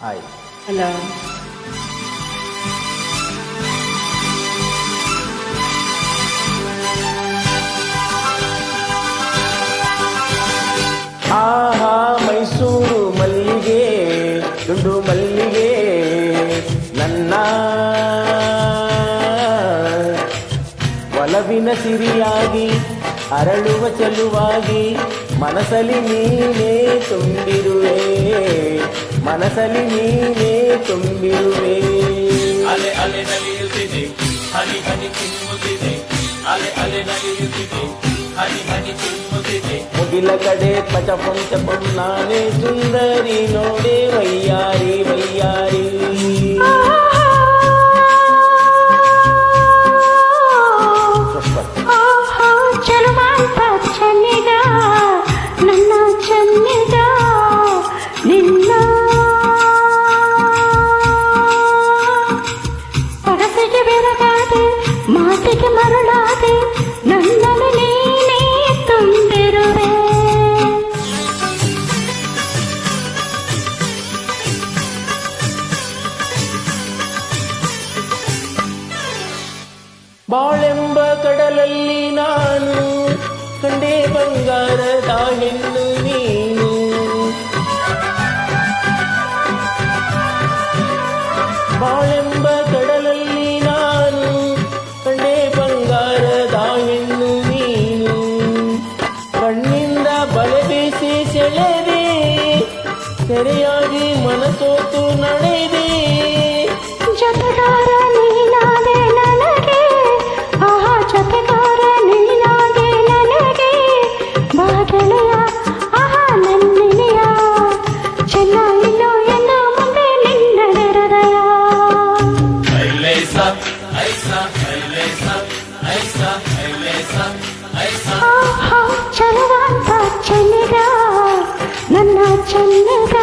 Hi. Hello. ಆಹಾ ಮೈಸೂರು ಮಲ್ಲಿಗೆ ದುಂಡು ಮಲ್ಲಿಗೆ ನನ್ನ ಒಲವಿನ ಸಿರಿಯಾಗಿ ಅರಳುವ ಚೆಲುವಾಗಿ ಮನಸಲಿ ನೀನೇ ತುಂಬಿರುವೆ, ಮನಸಲಿ ನೀನೇ ತುಂಬಿರುವೆ. ಅಲೆ ಅಲೆ ನಲಿಯುತ್ತಿದೆ, ಹನಿ ಹನಿ ಚಿಮ್ಮುತ್ತಿದೆ, ಅಲೆ ಅಲೆ ನಲಿಯುತ್ತಿದೆ, ಹನಿ ಹನಿ ಚಿಮ್ಮುತ್ತಿದೆ. ಮುಗಿಲ ಕಡೆ ಪಚಪಂ ಚಪಂ ನಾನೇ ಸುಂದರಿ ನೋಡೆ ವಯ್ಯಾರಿ ವಯ್ಯಾರಿ. ಚಲುವಂತ ಚೆನ್ನಿಗ ನನ್ನ ಚೆನ್ನಿಗ ನಿನ್ನ ಸೊಗಸಿಗೆ ಬೆರಗಾದೆ ಮಾತಿಗೆ ಮರಳಾದೆ ನನ್ನನ್ನು ನೀನೇ ತುಂಬಿರುವೆ. ಬಾಳೆಂಬ ಕಡಲಲ್ಲಿ ನಾನು ಕಂಡೆ ಬಂಗಾರದ ಹೆಣ್ಣು ನೀನು. ಬಾಳೆಂಬ ಕಡಲಲ್ಲಿ ನಾನು ಕಂಡೆ ಬಂಗಾರದ ಹೆಣ್ಣು ನೀನು. ಕಣ್ಣಿಂದ ಬಲೆ ಬೀಸಿ ಸೆಳೆದೆ, ಸೆರೆಯಾಗಿ ಮನಸೋತು ನಡೆದೆ. ಜೊತೆಗಾರ ನೀನಾದೆ ನನಗೆ, ಆಹಾ ಜೊತೆಗಾರ ನೀನಾದೆ ನನಗೆ. ಬಾದಳೆಯ ಆಹಾ ನನ್ನಿನೆಯ ಚೆನ್ನ ಇಲ್ಲೋ ಎಂದು ಮುಂದೆ ನಿನ್ನ ಹೃದಯ. ಐಲೇಸ ಐಸ ಐಲೇಸ ಐಸ ಐಲೇಸ ಐಸ. ಆಹಾ ಚಲುವಂತ ಚೆನ್ನಿಗ ನನ್ನ ಚೆನ್ನಿಗ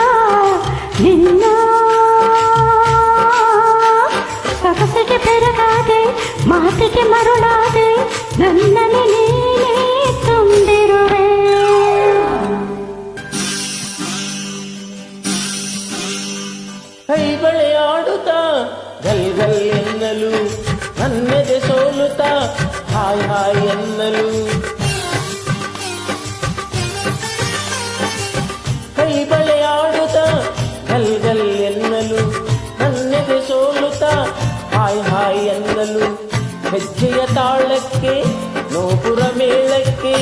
ನಿನ್ನ ಸೊಗಸಿಗೆ ಬೆರಗಾದೆ ಮಾತಿಗೆ ಮರುಳಾದೆ ನನ್ನನ್ನು ನೀನೇ ತುಂಬಿರುವೆ. ಕೈ ಬಳೆಯಾಡುತ್ತಾ ಗಲ್ ಗಲ್ ಎನ್ನಲು, ನನ್ನೆದೆ ಸೋಲುತ್ತಾ ಹಾಯ್ ಹಾಯ್ ಎನ್ನಲು. ಕೈ ಬಳೆಯಾಡುತ್ತಾ ಗಲ್ ಗಲ್ ಎನ್ನಲು, ನನ್ನೆದೆ ಸೋಲುತ್ತಾ ಹಾಯ್ ಹಾಯ್ ಎನ್ನಲು. ಹೆಜ್ಜೆಯ ತಾಳಕ್ಕೆ ನೋಪುರ ಮೇಳಕ್ಕೆ,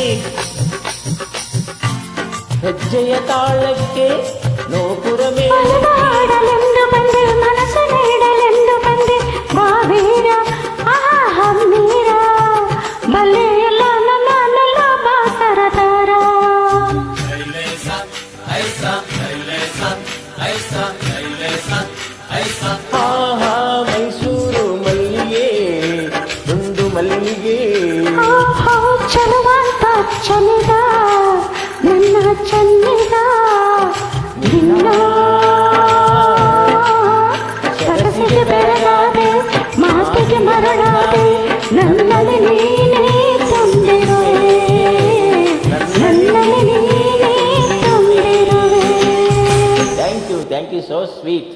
ಹೆಜ್ಜೆಯ ತಾಳಕ್ಕೆ ನೋಪುರ ಮೇಳಕ್ಕೆ. ಹಾಡಲೆಂದು ಬಂದೆ ಮನಸ್ಸು ನೀಡಲೆಂದು ಬಂದೆ ಬಾವೀರ ಆಹಾ ಮೀರ ಬಲ್ಲೆ ಎಲ್ಲ ನನ್ನೆಲ್ಲ ಬಾಸರದಾರ. ಐಲೇಸ ಐಸ ಐಲೇಸ ಐಸ ಐಲೇಸ ಐಸ. ಆಹಾ ಮೈಸೂರು ಮಲ್ಲಿಗೆ ದುಂಡು ಮಲ್ಲಿಗೆ. ಆಹಾ ಚಲುವಂತ ಚೆನ್ನಿಗ ನನ್ನ ಚೆನ್ನಿಗ ನಿನ್ನ ಸೊಗಸಿಗೆ ಬೆರಗಾದೆ ಮಾತಿಗೆ ಮರಳಾದೆ ನನ್ನಲ್ಲಿ ನೀನೇ ತುಂಬಿರುವೆ, ನನ್ನಲ್ಲಿ ನೀನೇ ತುಂಬಿರುವೆ. Thank you so sweet.